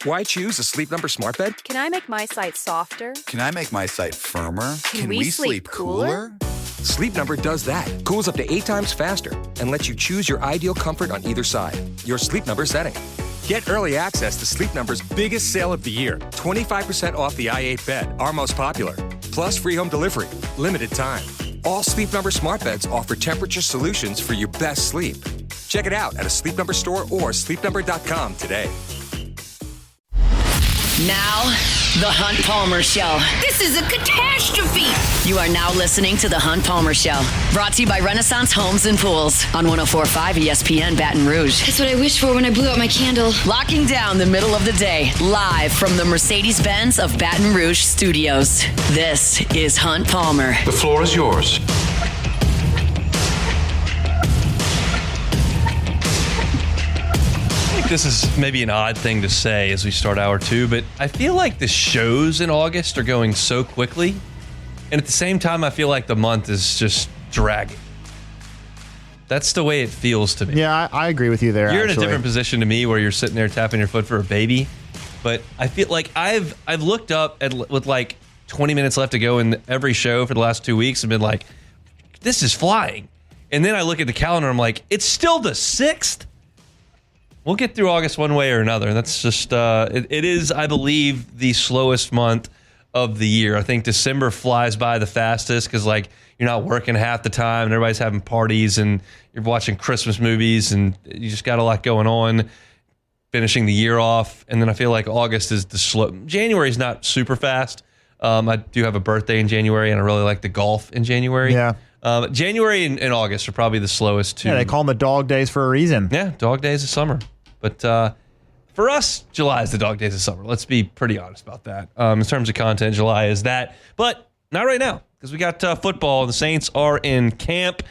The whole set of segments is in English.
Why choose a Sleep Number smart bed? Can I make my site softer? Can I make my site firmer? Can we sleep cooler? Sleep Number does that. Cools up to 8 times faster and lets you choose your ideal comfort on either side. Your Sleep Number setting. Get early access to Sleep Number's biggest sale of the year. 25% off the i8 bed, our most popular. Plus free home delivery. Limited time. All Sleep Number smart beds offer temperature solutions for your best sleep. Check it out at a Sleep Number store or sleepnumber.com today. Now, The Hunt Palmer Show. This is a catastrophe. You are now listening to The Hunt Palmer Show. Brought to you by Renaissance Homes and Pools on 104.5 ESPN Baton Rouge. That's what I wished for when I blew out my candle. Locking down the middle of the day, live from the Mercedes-Benz of Baton Rouge studios. This is Hunt Palmer. The floor is yours. This is maybe an odd thing to say as we start hour 2, but I feel like the shows in August are going so quickly, and at the same time, I feel like the month is just dragging. That's the way it feels to me. Yeah, I agree with you there. You're in a different position to me where you're sitting there tapping your foot for a baby, but I feel like I've looked up with like 20 minutes left to go in every show for the last 2 weeks and been like, this is flying. And then I look at the calendar, I'm like, it's still the 6th? We'll get through August one way or another. That's just, it is, I believe, the slowest month of the year. I think December flies by the fastest because, like, you're not working half the time and everybody's having parties and you're watching Christmas movies and you just got a lot going on, finishing the year off. And then I feel like August is the slow. January is not super fast. I do have a birthday in January and I really like the golf in January. Yeah. January and August are probably the slowest two. Yeah, they call them the dog days for a reason. Yeah, dog days of summer. But for us, July is the dog days of summer. Let's be pretty honest about that. In terms of content, July is that. But not right now because we got football. The Saints are in camp.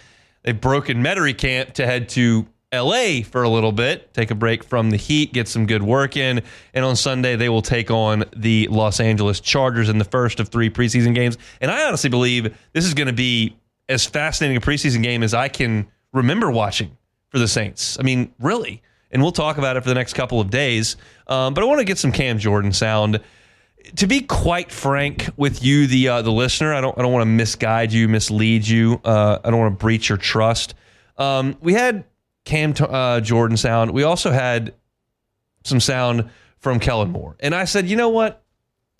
They've broken Metairie camp to head to L.A. for a little bit, take a break from the heat, get some good work in. And on Sunday, they will take on the Los Angeles Chargers in the first of 3 preseason games. And I honestly believe this is going to be as fascinating a preseason game as I can remember watching for the Saints. I mean, really. And we'll talk about it for the next couple of days. But I want to get some Cam Jordan sound. To be quite frank with you, the listener, I don't want to misguide you, mislead you. I don't want to breach your trust. We had Cam Jordan sound. We also had some sound from Kellen Moore. And I said, you know what?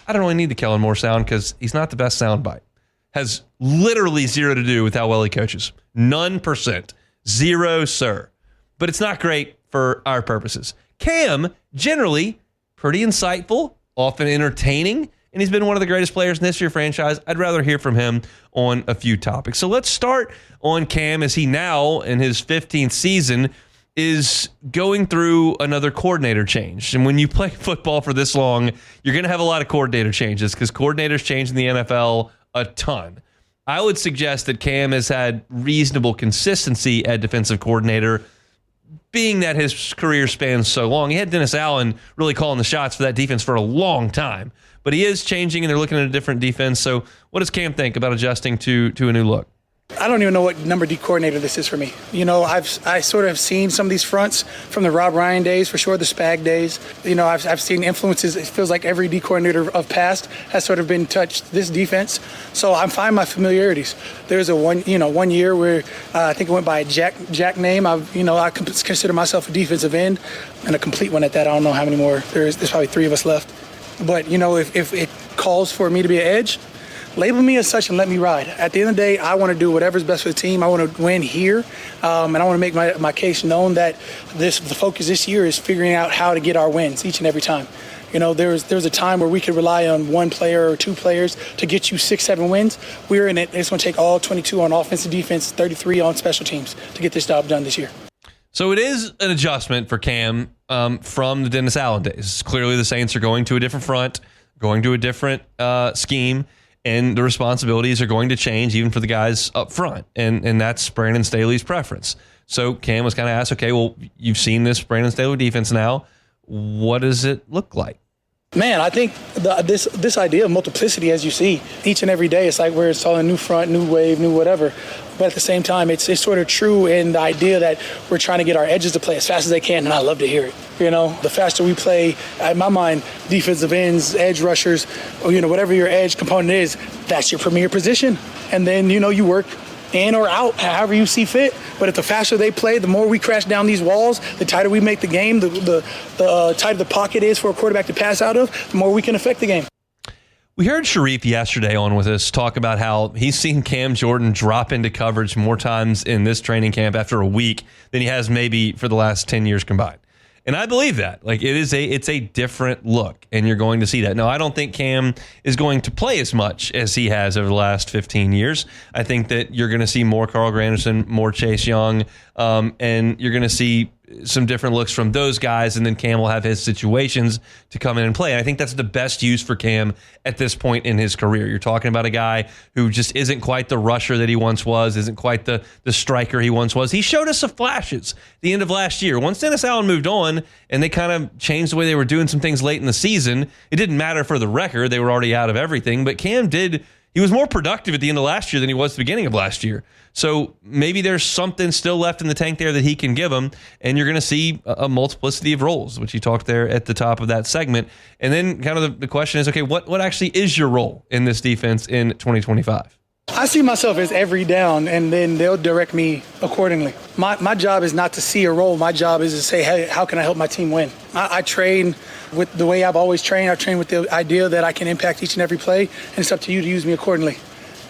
I don't really need the Kellen Moore sound because he's not the best soundbite. Has literally zero to do with how well he coaches. None %. Zero, sir. But it's not great for our purposes. Cam, generally, pretty insightful, often entertaining, and he's been one of the greatest players in this year's franchise. I'd rather hear from him on a few topics. So let's start on Cam as he now, in his 15th season, is going through another coordinator change. And when you play football for this long, you're going to have a lot of coordinator changes because coordinators change in the NFL a ton. I would suggest that Cam has had reasonable consistency at defensive coordinator, being that his career spans so long. He had Dennis Allen really calling the shots for that defense for a long time. But he is changing, and they're looking at a different defense. So what does Cam think about adjusting to a new look? I don't even know what number D coordinator this is for me. You know, I sort of seen some of these fronts from the Rob Ryan days, for sure, the Spag days. You know, I've seen influences. It feels like every D coordinator of past has sort of been touched this defense. So I'm finding my familiarities. There's one year where I think it went by a Jack name. I consider myself a defensive end and a complete one at that. I don't know how many more. There's probably 3 of us left. But, you know, if it calls for me to be an edge, label me as such and let me ride. At the end of the day, I want to do whatever's best for the team. I want to win here, and I want to make my case known that the focus this year is figuring out how to get our wins each and every time. You know, there was a time where we could rely on one player or 2 players to get you 6, 7 wins. We're in it. It's going to take all 22 on offense and defense, 33 on special teams to get this job done this year. So it is an adjustment for Cam from the Dennis Allen days. Clearly the Saints are going to a different front, going to a different scheme. And the responsibilities are going to change even for the guys up front. And that's Brandon Staley's preference. So Cam was kind of asked, okay, well, you've seen this Brandon Staley defense now. What does it look like? Man, I think this idea of multiplicity, as you see, each and every day, it's like we're installing a new front, new wave, new whatever. But at the same time, it's sort of true in the idea that we're trying to get our edges to play as fast as they can, and I love to hear it. The faster we play, in my mind, defensive ends, edge rushers, or, whatever your edge component is, that's your premier position. And then, you work in or out, however you see fit. But if the faster they play, the more we crash down these walls, the tighter we make the game, the tighter the pocket is for a quarterback to pass out of, the more we can affect the game. We heard Sharif yesterday on with us talk about how he's seen Cam Jordan drop into coverage more times in this training camp after a week than he has maybe for the last 10 years combined. And I believe that. It's a different look, and you're going to see that. Now, I don't think Cam is going to play as much as he has over the last 15 years. I think that you're going to see more Carl Granderson, more Chase Young, and you're going to see some different looks from those guys, and then Cam will have his situations to come in and play. And I think that's the best use for Cam at this point in his career. You're talking about a guy who just isn't quite the rusher that he once was, isn't quite the striker he once was. He showed us some flashes at the end of last year. Once Dennis Allen moved on and they kind of changed the way they were doing some things late in the season, it didn't matter for the record. They were already out of everything. But Cam did. He was more productive at the end of last year than he was at the beginning of last year. So maybe there's something still left in the tank there that he can give them, and you're going to see a multiplicity of roles, which you talked there at the top of that segment. And then kind of the question is, okay, what actually is your role in this defense in 2025? I see myself as every down, and then they'll direct me accordingly. My job is not to see a role. My job is to say, hey, how can I help my team win? I train with the way I've always trained. I train with the idea that I can impact each and every play, and it's up to you to use me accordingly.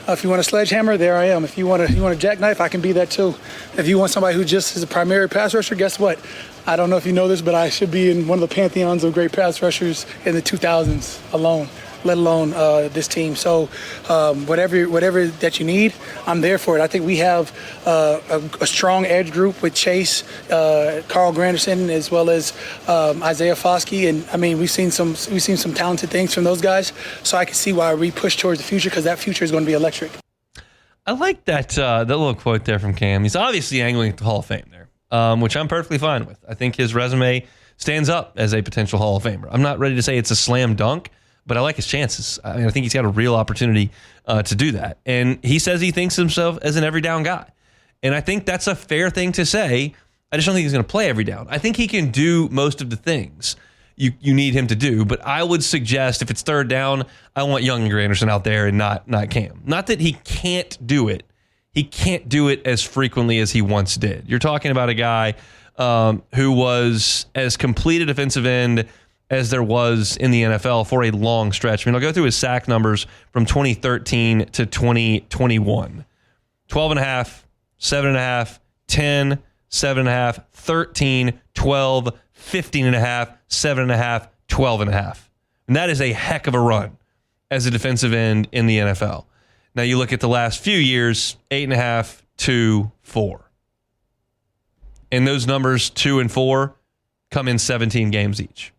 If you want a sledgehammer, there I am. If you want a jackknife, I can be that too. If you want somebody who just is a primary pass rusher, guess what? I don't know if you know this, but I should be in one of the pantheons of great pass rushers in the 2000s alone, let alone this team. So whatever that you need, I'm there for it. I think we have a strong edge group with Chase, Carl Granderson, as well as Isaiah Foskey. And I mean, we've seen some talented things from those guys. So I can see why we push towards the future, because that future is going to be electric. I like that little quote there from Cam. He's obviously angling at the Hall of Fame there, which I'm perfectly fine with. I think his resume stands up as a potential Hall of Famer. I'm not ready to say it's a slam dunk, but I like his chances. I mean, I think he's got a real opportunity to do that. And he says he thinks of himself as an every down guy. And I think that's a fair thing to say. I just don't think he's going to play every down. I think he can do most of the things you need him to do. But I would suggest if it's third down, I want Young and Granderson out there and not Cam. Not that he can't do it. He can't do it as frequently as he once did. You're talking about a guy who was as complete a defensive end as there was in the NFL for a long stretch. I mean, I'll go through his sack numbers from 2013 to 2021. 12.5, 7.5, 10, 7.5, 13, 12, 15.5, 7.5, 12.5. And that is a heck of a run as a defensive end in the NFL. Now you look at the last few years, 8.5, 2, 4. And those numbers, 2 and 4, come in 17 games each.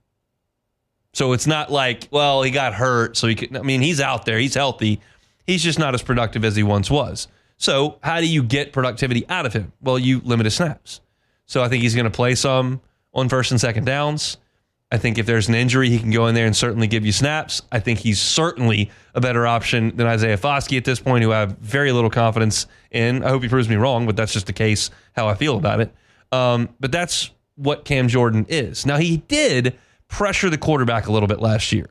So it's not like, well, he got hurt, so he's out there, he's healthy. He's just not as productive as he once was. So how do you get productivity out of him? Well, you limit his snaps. So I think he's going to play some on first and second downs. I think if there's an injury, he can go in there and certainly give you snaps. I think he's certainly a better option than Isaiah Foskey at this point, who I have very little confidence in. I hope he proves me wrong, but that's just the case how I feel about it. But that's what Cam Jordan is. Now, he did pressure the quarterback a little bit last year.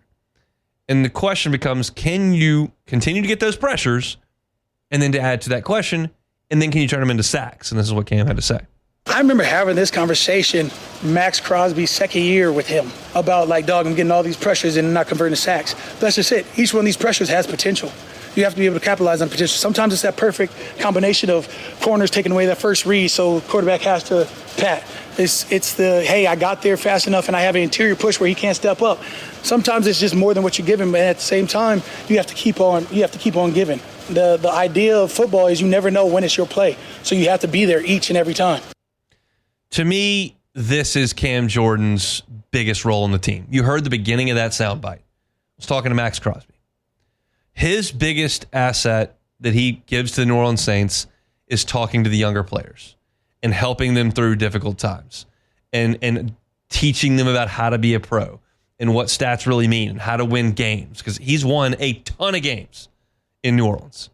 And the question becomes, can you continue to get those pressures? And then to add to that question, and then can you turn them into sacks? And this is what Cam had to say. I remember having this conversation, Max Crosby's second year with him, about like, dog, I'm getting all these pressures and not converting to sacks. That's just it. Each one of these pressures has potential. You have to be able to capitalize on potential. Sometimes it's that perfect combination of corners taking away that first read, so quarterback has to pat. It's the, hey, I got there fast enough and I have an interior push where he can't step up. Sometimes it's just more than what you give him, but at the same time, you have to keep on giving. The idea of football is you never know when it's your play, so you have to be there each and every time. To me, this is Cam Jordan's biggest role in the team. You heard the beginning of that soundbite. I was talking to Max Crosby. His biggest asset that he gives to the New Orleans Saints is talking to the younger players and helping them through difficult times and teaching them about how to be a pro and what stats really mean and how to win games, because he's won a ton of games in New Orleans.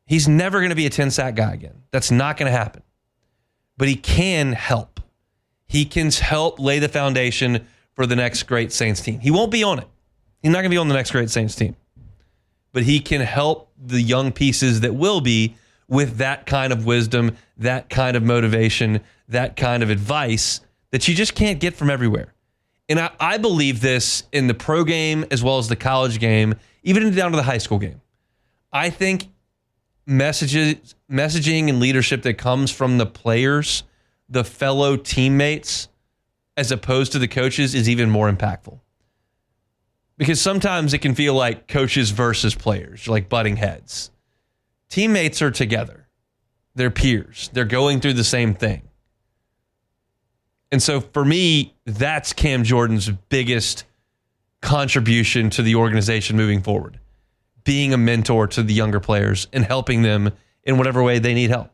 He's never going to be a 10-sack guy again. That's not going to happen. But he can help. He can help lay the foundation for the next great Saints team. He won't be on it. He's not going to be on the next great Saints team. But he can help the young pieces that will be with that kind of wisdom, that kind of motivation, that kind of advice that you just can't get from everywhere. And I believe this in the pro game as well as the college game, even down to the high school game. I think messaging and leadership that comes from the players, the fellow teammates, as opposed to the coaches is even more impactful. Because sometimes it can feel like coaches versus players, like butting heads. Teammates are together. They're peers. They're going through the same thing. And so for me, that's Cam Jordan's biggest contribution to the organization moving forward. Being a mentor to the younger players and helping them in whatever way they need help.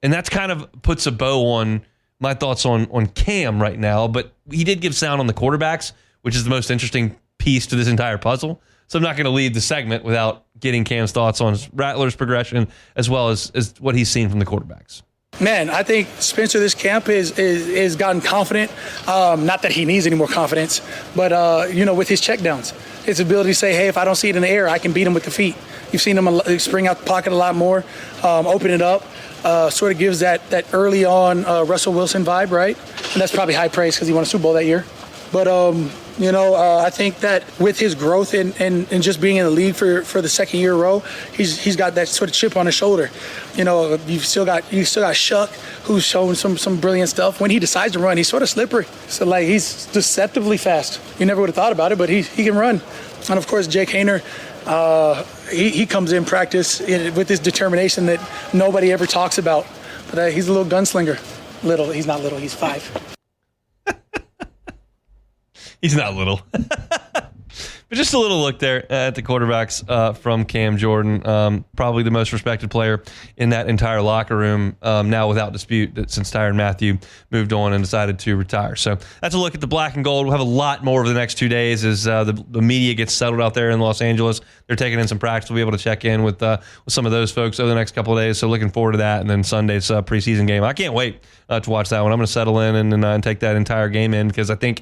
And that's kind of puts a bow on my thoughts on Cam right now, but he did give sound on the quarterbacks, which is the most interesting piece to this entire puzzle. So I'm not going to leave the segment without getting Cam's thoughts on Rattler's progression as well as what he's seen from the quarterbacks. Man, I think Spencer this camp is gotten confident. Not that he needs any more confidence, but with his checkdowns, his ability to say, hey, if I don't see it in the air, I can beat him with the feet. You've seen him spring out the pocket a lot more, open it up. Sort of gives that early on Russell Wilson vibe, right? And that's probably high praise because he won a Super Bowl that year. But I think that with his growth and just being in the league for the second year in a row, he's got that sort of chip on his shoulder. You still got Shuck, who's showing some brilliant stuff. When he decides to run, he's sort of slippery. So he's deceptively fast. You never would have thought about it, but he can run. And of course, Jake Hayner, he comes in practice with this determination that nobody ever talks about. But he's a little gunslinger. He's not little. He's 5. He's not little. But just a little look there at the quarterbacks from Cam Jordan. Probably the most respected player in that entire locker room, now without dispute, since Tyrann Mathieu moved on and decided to retire. So that's a look at the black and gold. We'll have a lot more over the next 2 days as the media gets settled out there in Los Angeles. They're taking in some practice. We'll be able to check in with some of those folks over the next couple of days. So looking forward to that. And then Sunday's preseason game. I can't wait to watch that one. I'm going to settle in and take that entire game in because I think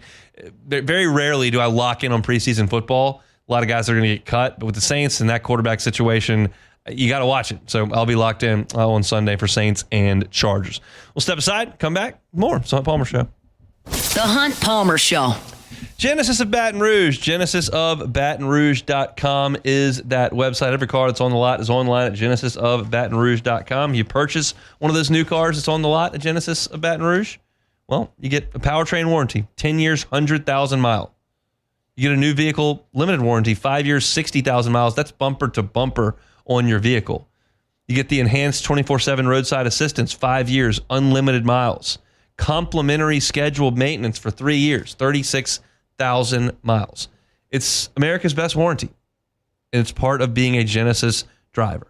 very rarely do I lock in on preseason football. A lot of guys are going to get cut, but with the Saints and that quarterback situation, you got to watch it. So I'll be locked in on Sunday for Saints and Chargers. We'll step aside, come back, more. It's the Hunt Palmer Show. The Hunt Palmer Show. Genesis of Baton Rouge. GenesisofBatonRouge.com is that website. Every car that's on the lot is online at GenesisofBatonRouge.com. You purchase one of those new cars that's on the lot at Genesis of Baton Rouge, well, you get a powertrain warranty, 10 years, 100,000 miles. You get a new vehicle limited warranty, 5 years, 60,000 miles. That's bumper to bumper on your vehicle. You get the enhanced 24/7 roadside assistance, 5 years, unlimited miles. Complimentary scheduled maintenance for 3 years, 36,000 miles. It's America's best warranty. And it's part of being a Genesis driver.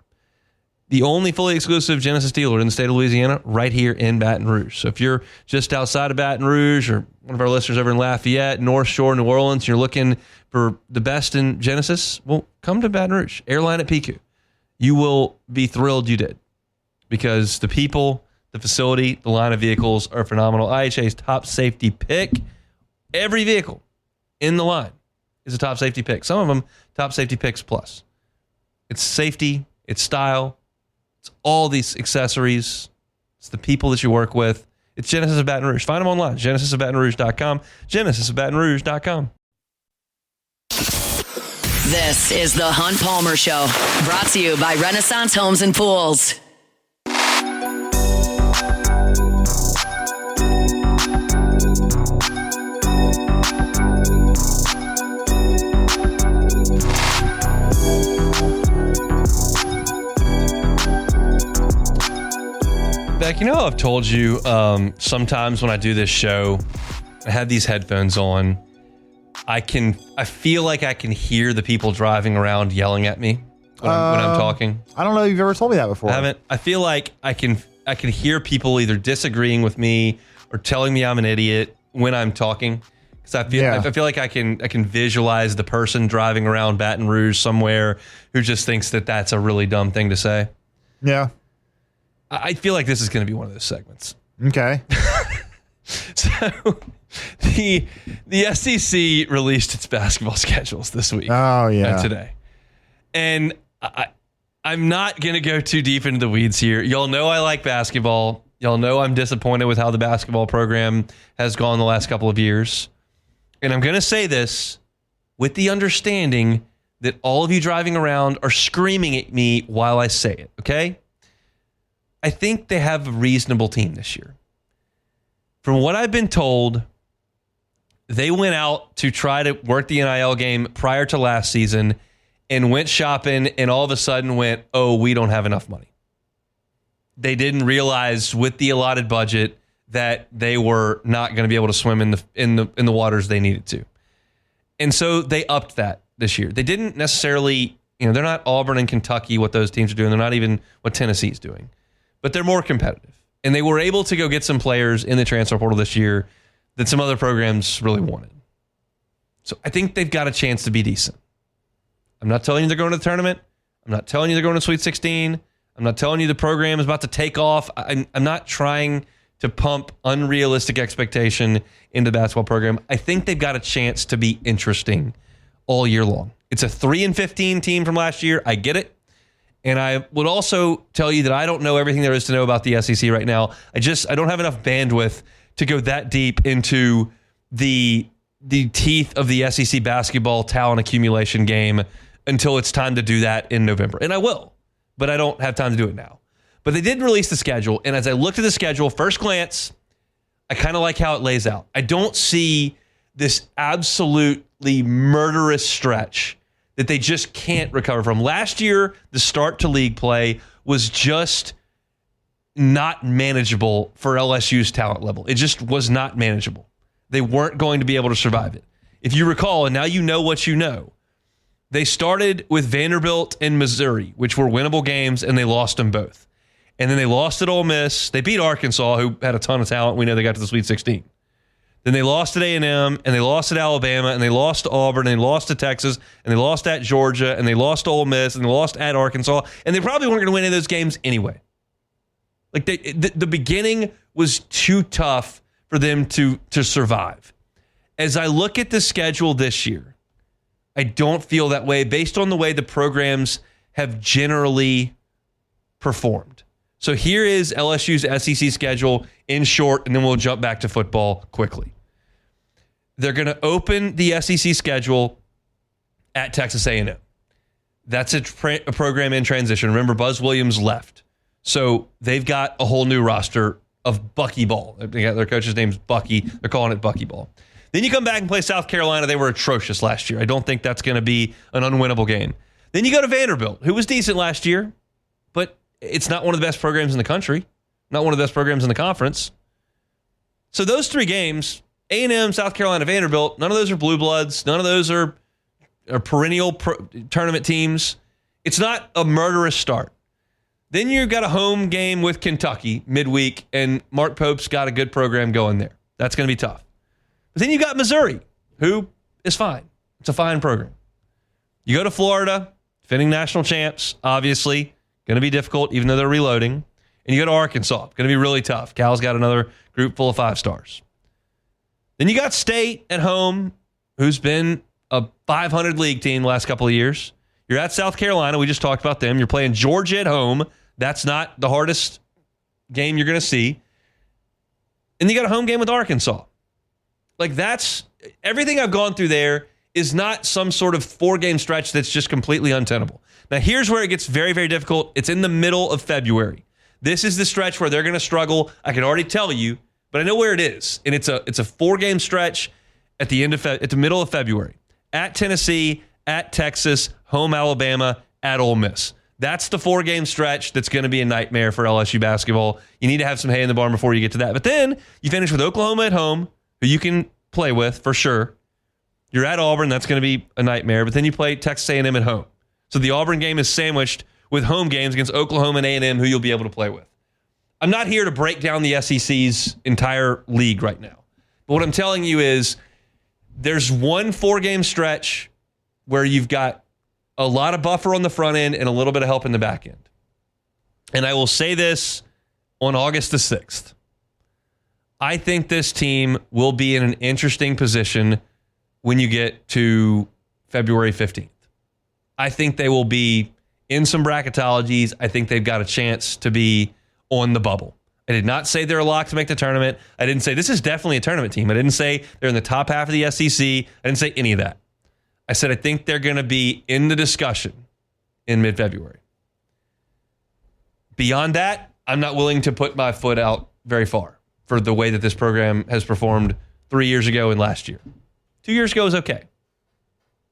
The only fully exclusive Genesis dealer in the state of Louisiana, right here in Baton Rouge. So if you're just outside of Baton Rouge or one of our listeners over in Lafayette, North Shore, New Orleans, you're looking for the best in Genesis, well, come to Baton Rouge, Airline at PQ. You will be thrilled you did because the people, the facility, the line of vehicles are phenomenal. IHA's top safety pick. Every vehicle in the line is a top safety pick. Some of them top safety picks plus. It's safety, it's style, it's all these accessories. It's the people that you work with. It's Genesis of Baton Rouge. Find them online, GenesisofBatonRouge.com, GenesisofBatonRouge.com. This is the Hunt Palmer Show, brought to you by Renaissance Homes and Pools. Beck, you know how I've told you sometimes when I do this show, I have these headphones on. I feel like I can hear the people driving around yelling at me when I'm talking. I don't know if you've ever told me that before. I haven't. I feel like I can hear people either disagreeing with me or telling me I'm an idiot when I'm talking. Because I feel like I can visualize the person driving around Baton Rouge somewhere who just thinks that that's a really dumb thing to say. Yeah. I feel like this is going to be one of those segments. Okay. So the SEC released its basketball schedules this week. Oh, yeah. Today. And I'm not going to go too deep into the weeds here. Y'all know I like basketball. Y'all know I'm disappointed with how the basketball program has gone the last couple of years. And I'm going to say this with the understanding that all of you driving around are screaming at me while I say it, okay? I think they have a reasonable team this year. From what I've been told, they went out to try to work the NIL game prior to last season and went shopping and all of a sudden went, oh, we don't have enough money. They didn't realize with the allotted budget that they were not going to be able to swim in the waters they needed to. And so they upped that this year. They didn't necessarily, they're not Auburn and Kentucky, what those teams are doing. They're not even what Tennessee's doing. But they're more competitive. And they were able to go get some players in the transfer portal this year that some other programs really wanted. So I think they've got a chance to be decent. I'm not telling you they're going to the tournament. I'm not telling you they're going to Sweet 16. I'm not telling you the program is about to take off. I'm not trying to pump unrealistic expectation into the basketball program. I think they've got a chance to be interesting all year long. It's a 3-15 team from last year. I get it. And I would also tell you that I don't know everything there is to know about the SEC right now. I don't have enough bandwidth to go that deep into the teeth of the SEC basketball talent accumulation game until it's time to do that in November. And I will, but I don't have time to do it now. But they did release the schedule, and as I looked at the schedule, first glance, I kind of like how it lays out. I don't see this absolutely murderous stretch that they just can't recover from. Last year, the start to league play was just not manageable for LSU's talent level. It just was not manageable. They weren't going to be able to survive it. If you recall, and now you know what you know, they started with Vanderbilt and Missouri, which were winnable games, and they lost them both. And then they lost at Ole Miss. They beat Arkansas, who had a ton of talent. We know they got to the Sweet 16. Then they lost at A&M, and they lost at Alabama, and they lost to Auburn, and they lost to Texas, and they lost at Georgia, and they lost to Ole Miss, and they lost at Arkansas, and they probably weren't going to win any of those games anyway. Like the beginning was too tough for them to survive. As I look at the schedule this year, I don't feel that way based on the way the programs have generally performed. So here is LSU's SEC schedule in short, and then we'll jump back to football quickly. They're going to open the SEC schedule at Texas A&M. That's a program in transition. Remember, Buzz Williams left. So they've got a whole new roster of Buckyball. Their coach's name's Bucky. They're calling it Buckyball. Then you come back and play South Carolina. They were atrocious last year. I don't think that's going to be an unwinnable game. Then you go to Vanderbilt, who was decent last year, but it's not one of the best programs in the country, not one of the best programs in the conference. So those three games, A&M, South Carolina, Vanderbilt, none of those are blue bloods. None of those are perennial tournament teams. It's not a murderous start. Then you've got a home game with Kentucky midweek, and Mark Pope's got a good program going there. That's going to be tough. But then you got Missouri, who is fine. It's a fine program. You go to Florida, defending national champs, obviously. Going to be difficult, even though they're reloading. And you go to Arkansas. Going to be really tough. Cal's got another group full of 5-stars. Then you got State at home, who's been a 500 league team the last couple of years. You're at South Carolina. We just talked about them. You're playing Georgia at home. That's not the hardest game you're going to see. And you got a home game with Arkansas. Like, that's everything I've gone through there is not some sort of 4-game stretch that's just completely untenable. Now, here's where it gets very, very difficult. It's in the middle of February. This is the stretch where they're going to struggle. I can already tell you, but I know where it is. And it's a 4-game stretch at the middle of February. At Tennessee, at Texas, home Alabama, at Ole Miss. That's the 4-game stretch that's going to be a nightmare for LSU basketball. You need to have some hay in the barn before you get to that. But then you finish with Oklahoma at home, who you can play with for sure. You're at Auburn. That's going to be a nightmare. But then you play Texas A&M at home. So the Auburn game is sandwiched with home games against Oklahoma and A&M, who you'll be able to play with. I'm not here to break down the SEC's entire league right now. But what I'm telling you is there's one 4-game stretch where you've got a lot of buffer on the front end and a little bit of help in the back end. And I will say this on August the 6th. I think this team will be in an interesting position when you get to February 15th. I think they will be in some bracketologies. I think they've got a chance to be on the bubble. I did not say they're a lock to make the tournament. I didn't say this is definitely a tournament team. I didn't say they're in the top half of the SEC. I didn't say any of that. I said I think they're going to be in the discussion in mid-February. Beyond that, I'm not willing to put my foot out very far for the way that this program has performed 3 years ago and last year. 2 years ago was okay.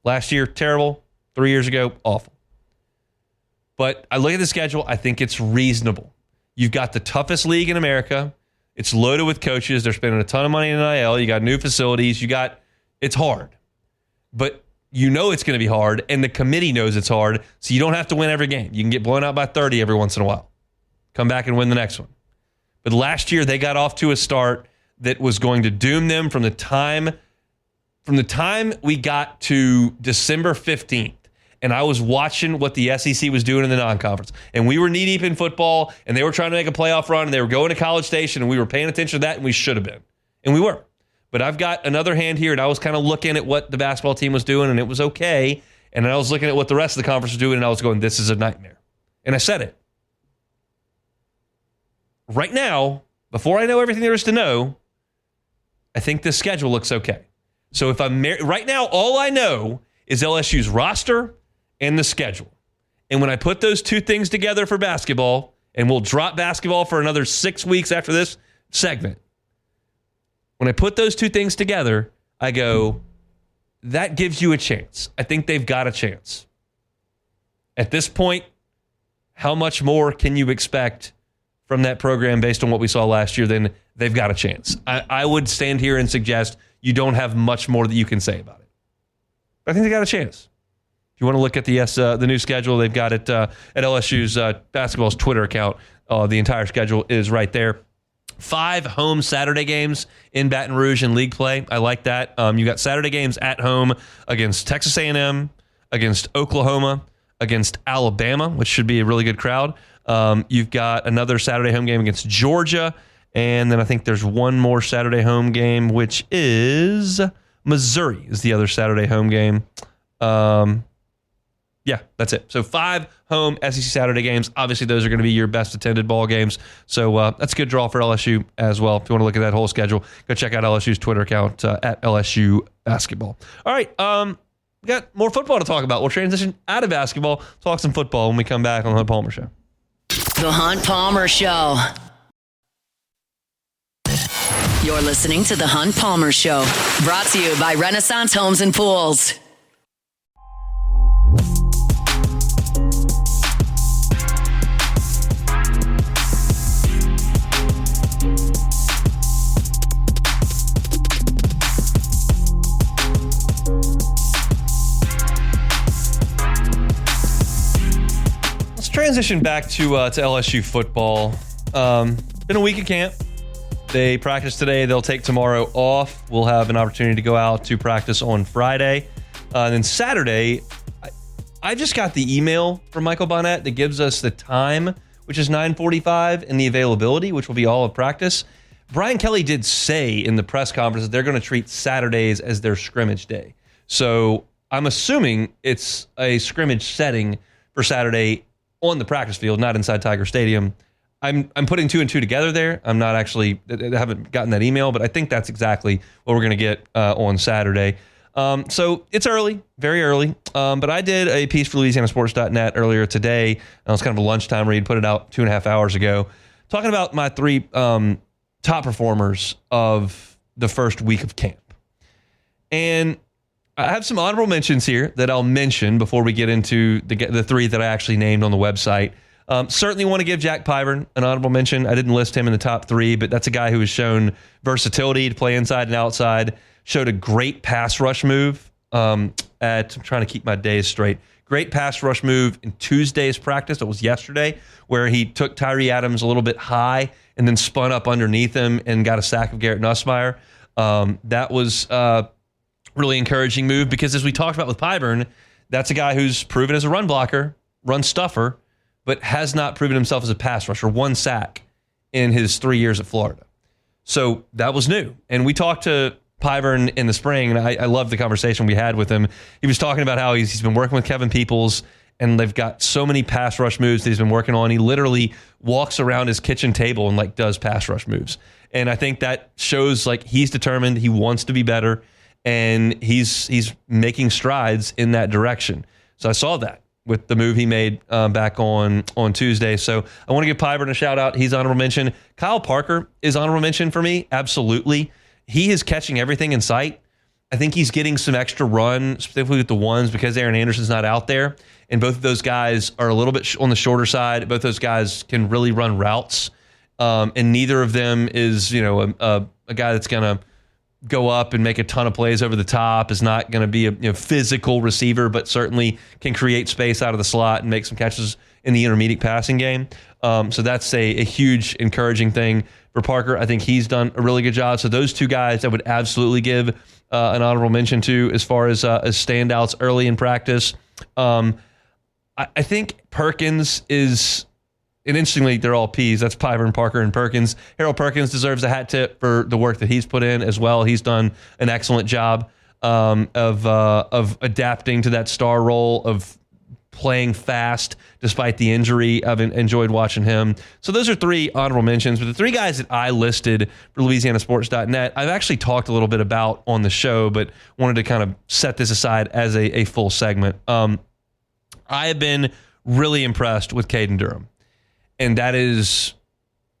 Last year, terrible. 3 years ago, awful. But I look at the schedule, I think it's reasonable. You've got the toughest league in America. It's loaded with coaches. They're spending a ton of money in NIL. You got new facilities. It's hard. But you know it's going to be hard, and the committee knows it's hard, so you don't have to win every game. You can get blown out by 30 every once in a while. Come back and win the next one. But last year, they got off to a start that was going to doom them from the time we got to December 15th. And I was watching what the SEC was doing in the non-conference. And we were knee-deep in football, and they were trying to make a playoff run, and they were going to College Station, and we were paying attention to that, and we should have been. And we were. But I've got another hand here, and I was kind of looking at what the basketball team was doing, and it was okay. And then I was looking at what the rest of the conference was doing, and I was going, this is a nightmare. And I said it. Right now, before I know everything there is to know, I think this schedule looks okay. So if I'm right now, all I know is LSU's roster and the schedule. And when I put those two things together for basketball, and we'll drop basketball for another 6 weeks after this segment, when I put those two things together, I go, that gives you a chance. I think they've got a chance. At this point, how much more can you expect from that program based on what we saw last year? Then they've got a chance. I would stand here and suggest you don't have much more that you can say about it. But I think they got a chance. If you want to look at the new schedule, they've got it at LSU's basketball's Twitter account. The entire schedule is right there. 5 home Saturday games in Baton Rouge in league play. I like that. You got Saturday games at home against Texas A&M, against Oklahoma, against Alabama, which should be a really good crowd. You've got another Saturday home game against Georgia, and then I think there's one more Saturday home game, which is Missouri is the other Saturday home game. Yeah, that's it. So 5 home SEC Saturday games. Obviously, those are going to be your best attended ball games. So that's a good draw for LSU as well. If you want to look at that whole schedule, go check out LSU's Twitter account at LSU Basketball. All right, we got more football to talk about. We'll transition out of basketball, talk some football when we come back on the Hunt Palmer Show. The Hunt Palmer Show. You're listening to The Hunt Palmer Show, brought to you by Renaissance Homes and Pools. Let's transition back to LSU football. Been a week of camp. They practice today. They'll take tomorrow off. We'll have an opportunity to go out to practice on Friday. And then Saturday, I just got the email from Michael Bonnet that gives us the time, which is 9:45, and the availability, which will be all of practice. Brian Kelly did say in the press conference that they're going to treat Saturdays as their scrimmage day. So I'm assuming it's a scrimmage setting for Saturday on the practice field, not inside Tiger Stadium. I'm putting 2 and 2 together there. I haven't gotten that email, but I think that's exactly what we're going to get on Saturday. So it's early, very early. But I did a piece for LouisianaSports.net earlier today. It was kind of a lunchtime read, put it out 2.5 hours ago, talking about my 3 top performers of the first week of camp. And I have some honorable mentions here that I'll mention before we get into the 3 that I actually named on the website. Certainly want to give Jack Pyburn an honorable mention. I didn't list him in the top 3, but that's a guy who has shown versatility to play inside and outside, showed a great pass rush move I'm trying to keep my days straight. Great pass rush move in Tuesday's practice. It was yesterday, where he took Tyree Adams a little bit high and then spun up underneath him and got a sack of Garrett Nussmeier. That was really encouraging move because as we talked about with Pyburn, that's a guy who's proven as a run blocker, run stuffer, but has not proven himself as a pass rusher. 1 sack in his 3 years at Florida. So that was new. And we talked to Pyburn in the spring, and I loved the conversation we had with him. He was talking about how he's been working with Kevin Peoples, and they've got so many pass rush moves that he's been working on. He literally walks around his kitchen table and like does pass rush moves. And I think that shows like he's determined, he wants to be better, and he's making strides in that direction. So I saw that with the move he made back on Tuesday. So I want to give Pyburn a shout out. He's honorable mention. Kyle Parker is honorable mention for me. Absolutely. He is catching everything in sight. I think he's getting some extra run, specifically with the ones because Aaron Anderson's not out there. And both of those guys are a little bit on the shorter side. Both those guys can really run routes. And neither of them is, a guy that's going to go up and make a ton of plays over the top, is not going to be a physical receiver, but certainly can create space out of the slot and make some catches in the intermediate passing game. So that's a huge encouraging thing for Parker. I think he's done a really good job. So those two guys I would absolutely give an honorable mention to as far as standouts early in practice. I think Perkins is, and interestingly, they're all P's. That's Pyburn, Parker, and Perkins. Harold Perkins deserves a hat tip for the work that he's put in as well. He's done an excellent job of adapting to that star role of playing fast despite the injury. I've enjoyed watching him. So those are 3 honorable mentions. But the 3 guys that I listed for LouisianaSports.net, I've actually talked a little bit about on the show, but wanted to kind of set this aside as a full segment. I have been really impressed with Caden Durham. And that is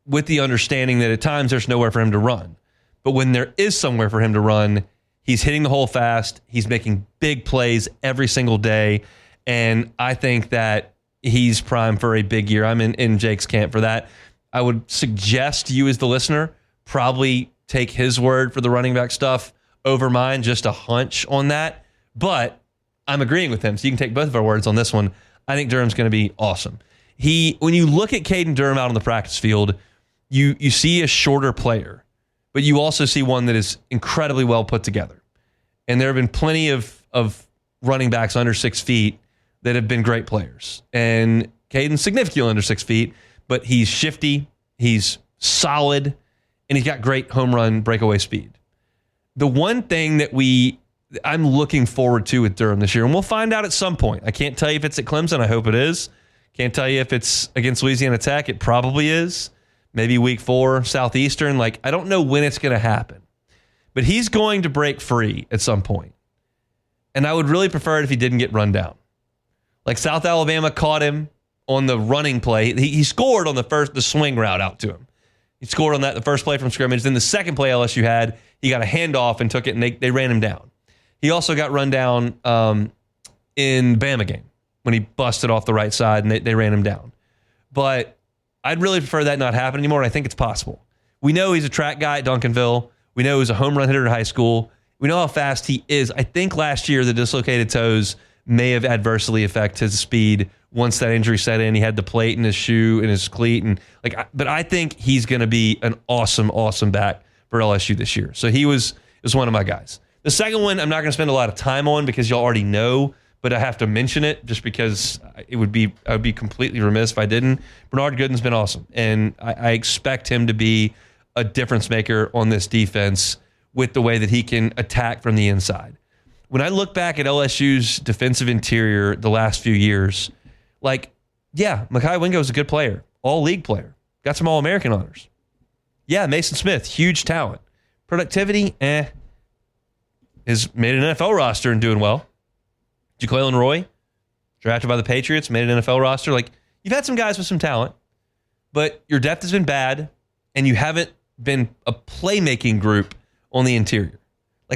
with the understanding that at times there's nowhere for him to run. But when there is somewhere for him to run, he's hitting the hole fast. He's making big plays every single day. And I think that he's primed for a big year. I'm in Jake's camp for that. I would suggest you as the listener probably take his word for the running back stuff over mine, just a hunch on that. But I'm agreeing with him, so you can take both of our words on this one. I think Durham's going to be awesome. When you look at Caden Durham out on the practice field, you see a shorter player, but you also see one that is incredibly well put together. And there have been plenty of running backs under 6 feet that have been great players. And Caden's significantly under 6 feet, but he's shifty, he's solid, and he's got great home run breakaway speed. The one thing that I'm looking forward to with Durham this year, and we'll find out at some point. I can't tell you if it's at Clemson. I hope it is. Can't tell you if it's against Louisiana Tech. It probably is. Maybe week 4, Southeastern. I don't know when it's going to happen. But he's going to break free at some point. And I would really prefer it if he didn't get run down. South Alabama caught him on the running play. He scored on the swing route out to him. He scored on that the first play from scrimmage. Then the second play LSU had, he got a handoff and took it, and they ran him down. He also got run down in Bama game when he busted off the right side, and they ran him down. But I'd really prefer that not happen anymore, and I think it's possible. We know he's a track guy at Duncanville. We know he's a home run hitter in high school. We know how fast he is. I think last year the dislocated toes may have adversely affected his speed once that injury set in. He had the plate in his shoe and his cleat, but I think he's going to be an awesome, awesome back for LSU this year. So he was one of my guys. The second one I'm not going to spend a lot of time on because y'all already know, but I have to mention it just because I would be completely remiss if I didn't. Bernard Gooden's been awesome, and I expect him to be a difference maker on this defense with the way that he can attack from the inside. When I look back at LSU's defensive interior the last few years, Mekhi Wingo's a good player, all-league player, got some All-American honors. Yeah, Mason Smith, huge talent. Productivity, has made an NFL roster and doing well. Jaquelin Roy, drafted by the Patriots, made an NFL roster. You've had some guys with some talent, but your depth has been bad, and you haven't been a playmaking group on the interior.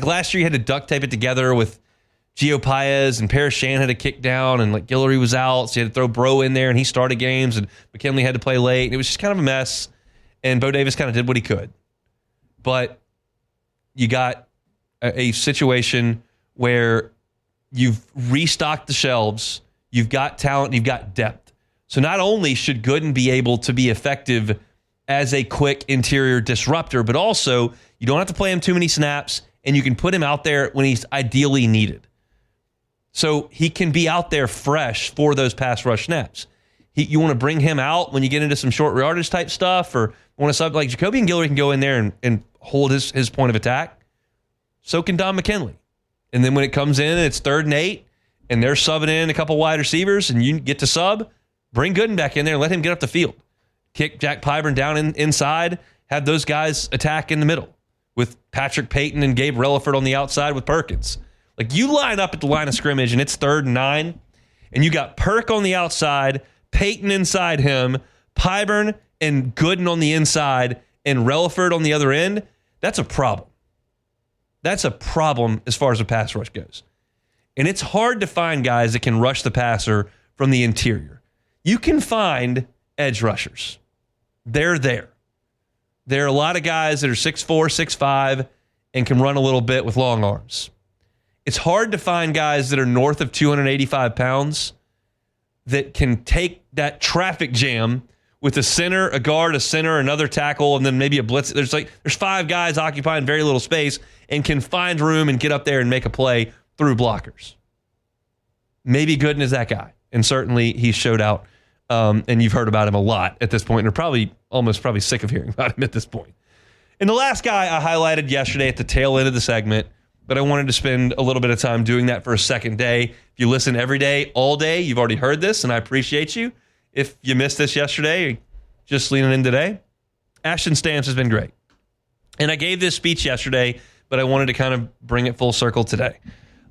Last year, you had to duct tape it together with Gio Paez, and Paris Shan had a kick down, and Guillory was out, so you had to throw Bro in there, and he started games, and McKinley had to play late, and it was just kind of a mess, and Bo Davis kind of did what he could. But you got a situation where you've restocked the shelves, you've got talent, you've got depth. So not only should Gooden be able to be effective as a quick interior disruptor, but also you don't have to play him too many snaps, and you can put him out there when he's ideally needed. So he can be out there fresh for those pass rush snaps. You want to bring him out when you get into some short yardage type stuff, or want to sub like Jacoby and Guillory can go in there and hold his point of attack. So can Don McKinley. And then when it comes in and it's 3rd and 8 and they're subbing in a couple wide receivers and you get to sub, bring Gooden back in there and let him get up the field. Kick Jack Pyburn down inside, have those guys attack in the middle with Patrick Payton and Gabe Relaford on the outside with Perkins. Like, you line up at the line of scrimmage and it's 3rd and 9 and you got Perk on the outside, Payton inside him, Pyburn and Gooden on the inside, and Relaford on the other end. That's a problem. That's a problem as far as the pass rush goes. And it's hard to find guys that can rush the passer from the interior. You can find edge rushers. They're there. There are a lot of guys that are 6'4", 6'5", and can run a little bit with long arms. It's hard to find guys that are north of 285 pounds that can take that traffic jam with a center, a guard, a center, another tackle, and then maybe a blitz. There's 5 guys occupying very little space and can find room and get up there and make a play through blockers. Maybe Gooden is that guy, and certainly he showed out. And you've heard about him a lot at this point, and are probably sick of hearing about him at this point. And the last guy I highlighted yesterday at the tail end of the segment, but I wanted to spend a little bit of time doing that for a second day. If you listen every day, all day, you've already heard this, and I appreciate you. If you missed this yesterday, just leaning in today, Ashton Stamps has been great. And I gave this speech yesterday, but I wanted to kind of bring it full circle today.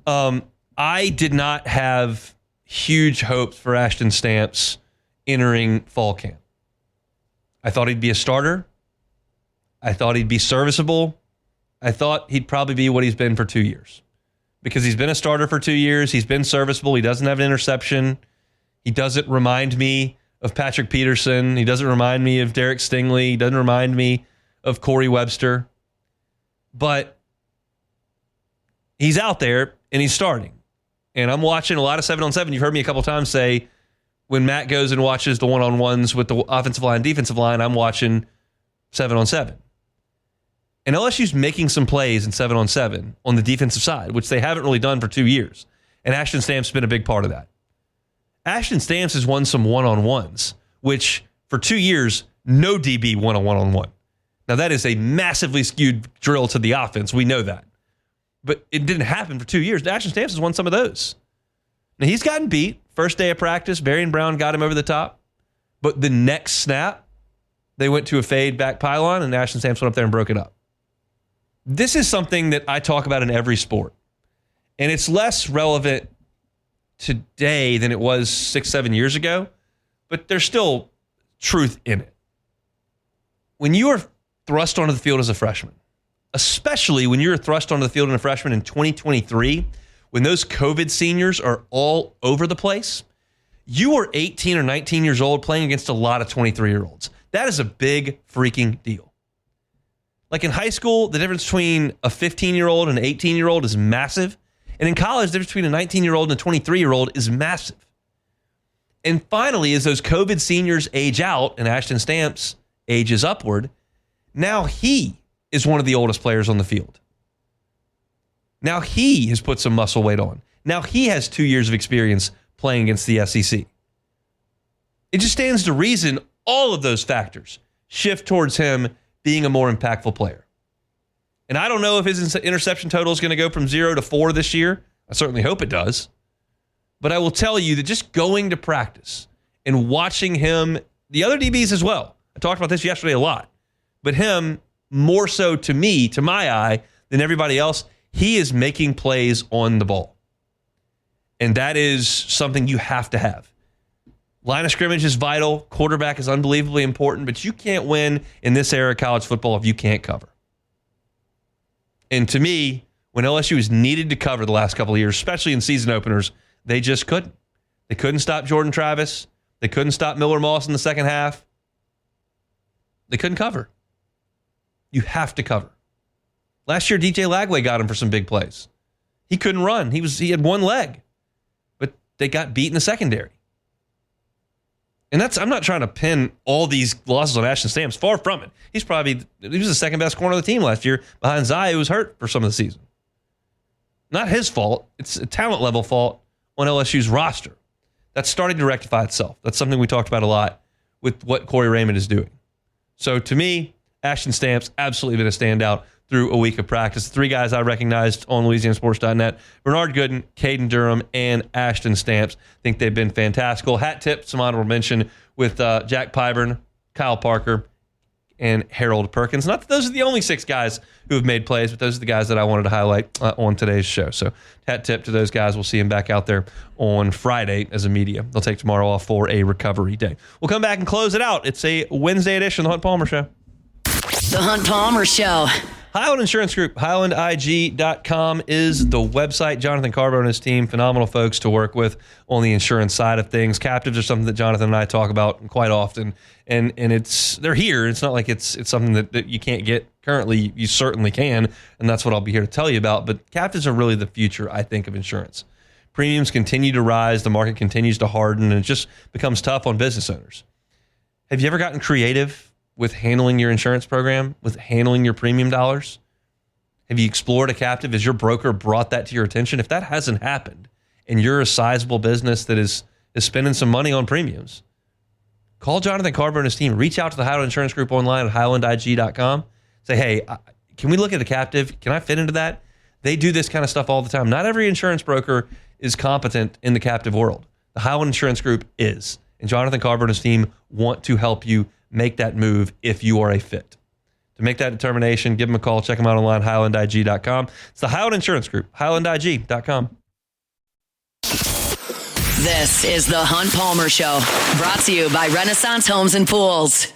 I did not have huge hopes for Ashton Stamps entering fall camp. I thought he'd be a starter. I thought he'd be serviceable. I thought he'd probably be what he's been for 2 years. Because he's been a starter for 2 years. He's been serviceable. He doesn't have an interception. He doesn't remind me of Patrick Peterson. He doesn't remind me of Derek Stingley. He doesn't remind me of Corey Webster. But he's out there and he's starting. And I'm watching a lot of 7-on-7. You've heard me a couple times say, when Matt goes and watches the one-on-ones with the offensive line, defensive line, I'm watching 7-on-7. And LSU's making some plays in 7-on-7 on the defensive side, which they haven't really done for 2 years. And Ashton Stamps has been a big part of that. Ashton Stamps has won some one-on-ones, which for 2 years, no DB won a one-on-one. Now, that is a massively skewed drill to the offense. We know that. But it didn't happen for 2 years. Ashton Stamps has won some of those. Now, he's gotten beat. First day of practice, Barian Brown got him over the top. But the next snap, they went to a fade back pylon, and Ashton Stamps went up there and broke it up. This is something that I talk about in every sport. And it's less relevant today than it was 6-7 years ago, but there's still truth in it. When you are thrust onto the field as a freshman, especially when you're thrust onto the field as a freshman in 2023, when those COVID seniors are all over the place, you are 18 or 19 years old playing against a lot of 23-year-olds. That is a big freaking deal. Like in high school, the difference between a 15-year-old and an 18-year-old is massive. And in college, the difference between a 19-year-old and a 23-year-old is massive. And finally, as those COVID seniors age out and Ashton Stamps ages upward, now he is one of the oldest players on the field. Now he has put some muscle weight on. Now he has 2 years of experience playing against the SEC. It just stands to reason all of those factors shift towards him being a more impactful player. And I don't know if his interception total is going to go from 0 to 4 this year. I certainly hope it does. But I will tell you that just going to practice and watching him, the other DBs as well. I talked about this yesterday a lot. But him, more so to me, to my eye, than everybody else, he is making plays on the ball. And that is something you have to have. Line of scrimmage is vital. Quarterback is unbelievably important, but you can't win in this era of college football if you can't cover. And to me, when LSU was needed to cover the last couple of years, especially in season openers, they just couldn't. They couldn't stop Jordan Travis. They couldn't stop Miller Moss in the second half. They couldn't cover. You have to cover. Last year, DJ Lagway got him for some big plays. He couldn't run. He had one leg, but they got beat in the secondary. And I'm not trying to pin all these losses on Ashton Stamps. Far from it. He was the second best corner of the team last year behind Zai, who was hurt for some of the season. not his fault. It's a talent level fault on LSU's roster. That's starting to rectify itself. That's something we talked about a lot with what Corey Raymond is doing. So to me, Ashton Stamps absolutely been a standout through a week of practice. The three guys I recognized on LouisianaSports.net, Bernard Gooden, Caden Durham, and Ashton Stamps. I think they've been fantastical. Hat tip, some honorable mention with Jack Pyburn, Kyle Parker, and Harold Perkins. Not that those are the only 6 guys who have made plays, but those are the guys that I wanted to highlight on today's show. So hat tip to those guys. We'll see them back out there on Friday as a media. They'll take tomorrow off for a recovery day. We'll come back and close it out. It's a Wednesday edition of the Hunt Palmer Show. The Hunt Palmer Show. Highland Insurance Group, HighlandIG.com is the website. Jonathan Carbo and his team, phenomenal folks to work with on the insurance side of things. Captives are something that Jonathan and I talk about quite often, and they're here. It's not like it's something that you can't get currently. You certainly can, and that's what I'll be here to tell you about. But captives are really the future, I think, of insurance. Premiums continue to rise. The market continues to harden, and it just becomes tough on business owners. Have you ever gotten creative with handling your insurance program, with handling your premium dollars? Have you explored a captive? Has your broker brought that to your attention? If that hasn't happened and you're a sizable business that is spending some money on premiums, call Jonathan Carver and his team. Reach out to the Highland Insurance Group online at HighlandIG.com. Say, hey, can we look at a captive? Can I fit into that? They do this kind of stuff all the time. Not every insurance broker is competent in the captive world. The Highland Insurance Group is. And Jonathan Carver and his team want to help you make that move if you are a fit. To make that determination, give them a call. Check them out online, HighlandIG.com. It's the Highland Insurance Group, HighlandIG.com. This is the Hunt Palmer Show, brought to you by Renaissance Homes and Pools.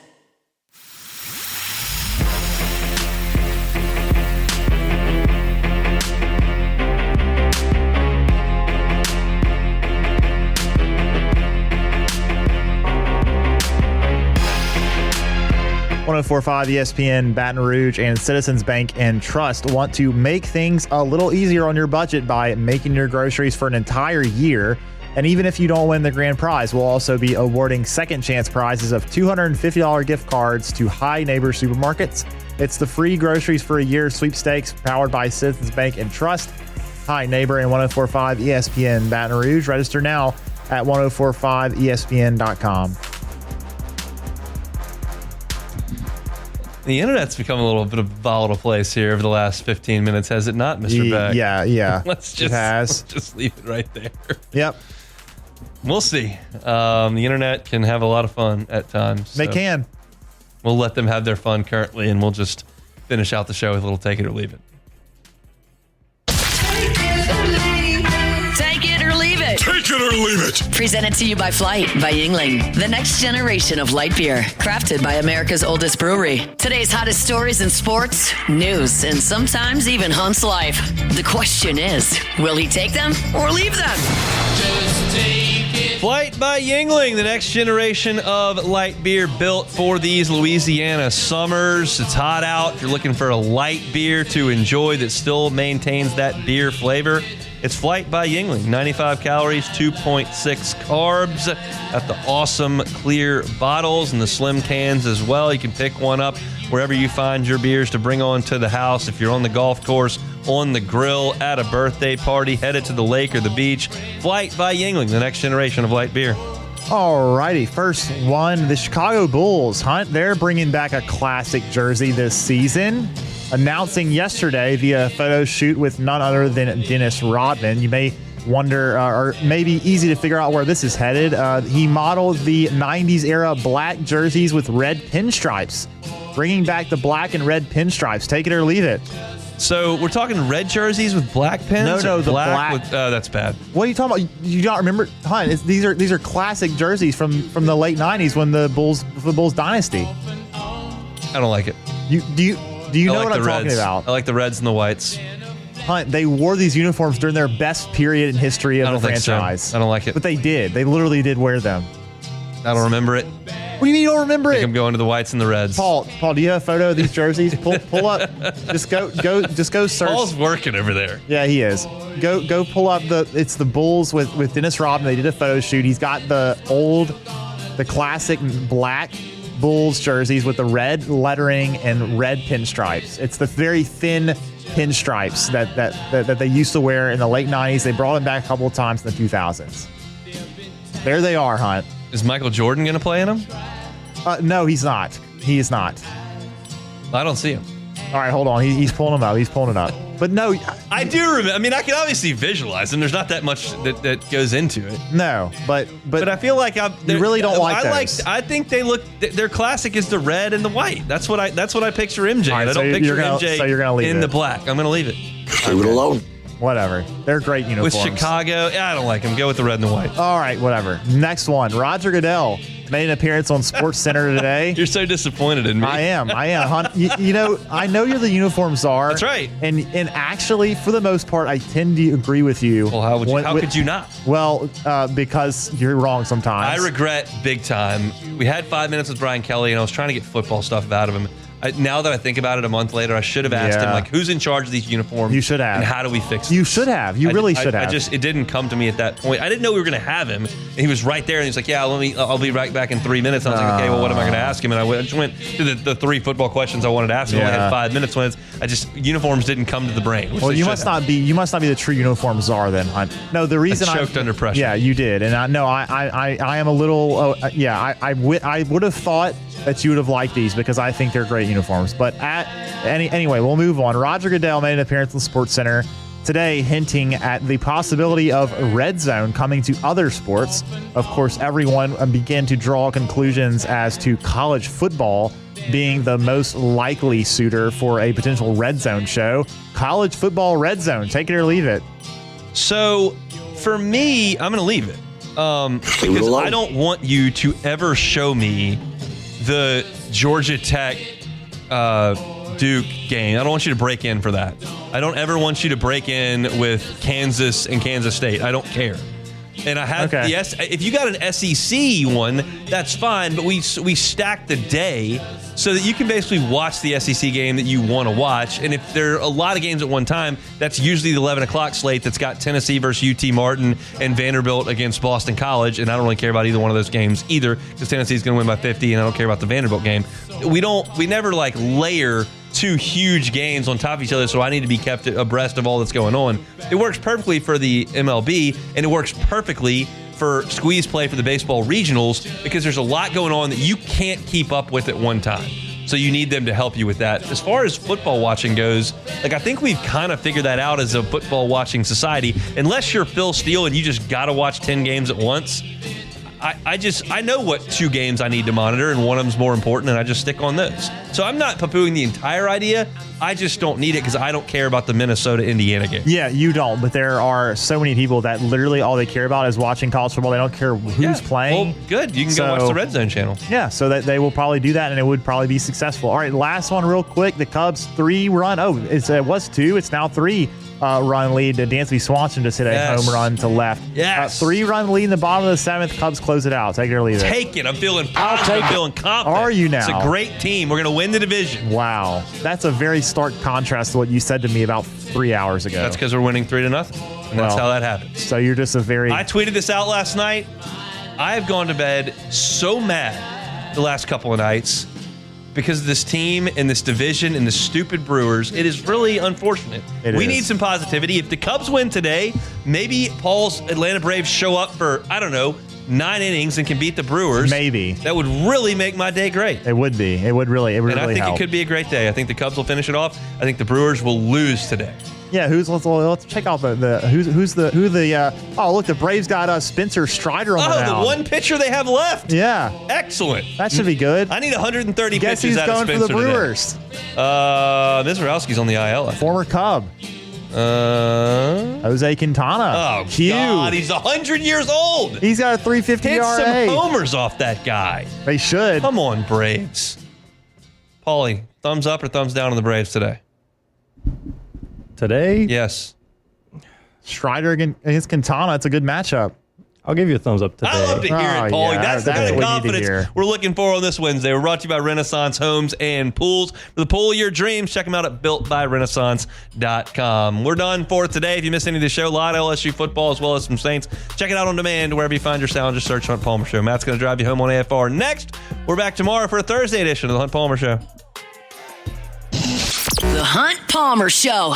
.104.5 ESPN, Baton Rouge, and Citizens Bank and Trust want to make things a little easier on your budget by making your groceries for an entire year. And even if you don't win the grand prize, we'll also be awarding second chance prizes of $250 gift cards to High Neighbor Supermarkets. It's the free groceries for a year sweepstakes powered by Citizens Bank and Trust. High Neighbor and 104.5 ESPN Baton Rouge. Register now at 1045ESPN.com. The internet's become a little bit of a volatile place here over the last 15 minutes, has it not, Mr. Beck? Yeah. Let's just leave it right there. Yep. We'll see. The internet can have a lot of fun at times. They can. We'll let them have their fun currently, and we'll just finish out the show with a little take it or leave it. Take it or leave it. Take it or leave it. Presented to you by Flight by Yingling, the next generation of light beer, crafted by America's oldest brewery. Today's hottest stories in sports, news, and sometimes even Hunt's life. The question is, will he take them or leave them? Flight by Yingling, the next generation of light beer built for these Louisiana summers. It's hot out. If you're looking for a light beer to enjoy that still maintains that beer flavor, it's Flight by Yingling. 95 calories, 2.6 carbs. Got the awesome clear bottles and the slim cans as well. You can pick one up wherever you find your beers to bring on to the house. If you're on the golf course, on the grill, at a birthday party, headed to the lake or the beach, Flight by Yingling, the next generation of light beer. All righty, first one, the Chicago Bulls. Hunt, they're bringing back a classic jersey this season, announcing yesterday via photo shoot with none other than Dennis Rodman. You may wonder, or maybe easy to figure out where this is headed. He modeled the 90s era black jerseys with red pinstripes, bringing back the black and red pinstripes. Take it or leave it. So we're talking red jerseys with black pins? No, the black. With, that's bad. What are you talking about? You don't remember? Hunt, these are classic jerseys from the late 90s when the Bulls dynasty. I don't like it. Do you know what I'm talking about? I like the reds and the whites. Hunt, they wore these uniforms during their best period in history of the franchise. So. I don't like it. But they did. They literally did wear them. I don't remember it. What do you mean you don't remember it? I'm going to the whites and the reds. Paul, do you have a photo of these jerseys? Pull up. Just go search. Paul's working over there. Yeah, he is. Go pull up it's the Bulls with Dennis Rodman. They did a photo shoot. He's got the classic black Bulls jerseys with the red lettering and red pinstripes. It's the very thin pinstripes that they used to wear in the late 90s. They brought them back a couple of times in the 2000s. There they are, Hunt. Is Michael Jordan going to play in them? No, he's not. He is not. I don't see him. All right, hold on. He's pulling them up. He's pulling it up. But no. I do remember. I mean, I can obviously visualize them. There's not that much that goes into it. No, but I feel like you really don't like those. I think they look. Their classic is the red and the white. That's what I picture MJ. Right, I don't picture MJ so you're gonna leave in it. the black. I'm going to leave it. Leave it alone. Whatever. They're great uniforms. With Chicago, I don't like them. Go with the red and the white. All right, whatever. Next one. Roger Goodell made an appearance on SportsCenter today. You're so disappointed in me. I am. Hunt, you know, I know you're the uniform czar. That's right. And actually, for the most part, I tend to agree with you. Well, how could you not? Well, because you're wrong sometimes. I regret big time. We had 5 minutes with Brian Kelly, and I was trying to get football stuff out of him. Now that I think about it a month later, I should have asked him, like, who's in charge of these uniforms? You should have. And how do we fix it? You should have. You really should have. It didn't come to me at that point. I didn't know we were going to have him. And he was right there, and he's like, yeah, I'll be right back in 3 minutes. And I was like, okay, well, what am I going to ask him? And I just went to the 3 football questions I wanted to ask him. I only had 5 minutes. Uniforms didn't come to the brain. Well, you must not be the true uniform czar then, Hunt. No, the reason I choked under pressure. Yeah, you did. And I am a little, I would have thought that you would have liked these because I think they're great uniforms. But anyway, we'll move on. Roger Goodell made an appearance on SportsCenter today, hinting at the possibility of red zone coming to other sports. Of course, everyone began to draw conclusions as to college football being the most likely suitor for a potential red zone show. College football red zone, take it or leave it. So, for me, I'm going to leave it because I don't want you to ever show me the Georgia Tech Duke game. I don't want you to break in for that. I don't ever want you to break in with Kansas and Kansas State. I don't care. And I have if you got an SEC one, that's fine. But we stack the day so that you can basically watch the SEC game that you want to watch. And if there are a lot of games at one time, that's usually the 11 o'clock slate that's got Tennessee versus UT Martin and Vanderbilt against Boston College. And I don't really care about either one of those games either because Tennessee's going to win by 50, and I don't care about the Vanderbilt game. We never like layer 2 huge games on top of each other, so I need to be kept abreast of all that's going on. It works perfectly for the MLB, and it works perfectly for squeeze play for the baseball regionals because there's a lot going on that you can't keep up with at one time. So you need them to help you with that. As far as football watching goes, I think we've kind of figured that out as a football watching society. Unless you're Phil Steele and you just got to watch 10 games at once, I know what 2 games I need to monitor, and one of them's more important, and I just stick on those. So I'm not poo-pooing the entire idea. I just don't need it because I don't care about the Minnesota-Indiana game. Yeah, you don't, but there are so many people that literally all they care about is watching college football. They don't care who's playing. Well, good. You can go watch the Red Zone channel. Yeah, so that they will probably do that, and it would probably be successful. All right, last one real quick. The Cubs 3-run. Oh, it was 2. It's now 3. Run lead. Dansby Swanson just hit a home run to left. Yes. 3-run lead in the bottom of the 7th. Cubs close it out. Take it or leave it. Take it. I'm feeling positive. I'm feeling confident. Are you now? It's a great team. We're going to win the division. Wow. That's a very stark contrast to what you said to me about 3 hours ago. That's because we're winning 3-0. And that's how that happens. So you're just a very... I tweeted this out last night. I have gone to bed so mad the last couple of nights because of this team and this division and the stupid Brewers. It is really unfortunate. We need some positivity. If the Cubs win today, maybe Paul's Atlanta Braves show up for, 9 innings and can beat the Brewers. Maybe. That would really make my day great. It would be. It would really And I think help. it could be a great day. I think the Cubs will finish it off. I think the Brewers will lose today. Yeah, let's check out who the Braves got Spencer Strider on the mound. The one pitcher they have left. Yeah. Excellent. That should be good. I need 130 Guess pitches who's out of going Spencer for the Brewers? Mizrowski's on the IL. I think. Former Cub. Jose Quintana. Oh, God. He's 100 years old. He's got a 3.50 Hit ERA. some homers off that guy. They should. Come on, Braves. Paulie, thumbs up or thumbs down on the Braves today? Today? Yes. Strider against Quintana. It's a good matchup. I'll give you a thumbs up today. I love to hear it, Paulie. Yeah, that's the kind of what we confidence need to hear. we're looking for on this Wednesday. We're brought to you by Renaissance Homes and Pools. For the pool of your dreams, check them out at builtbyrenaissance.com. We're done for today. If you missed any of the show, a lot of LSU football as well as some Saints. Check it out on demand wherever you find your sound. Just search Hunt Palmer Show. Matt's going to drive you home on AFR. Next, we're back tomorrow for a Thursday edition of the Hunt Palmer Show. The Hunt Palmer Show.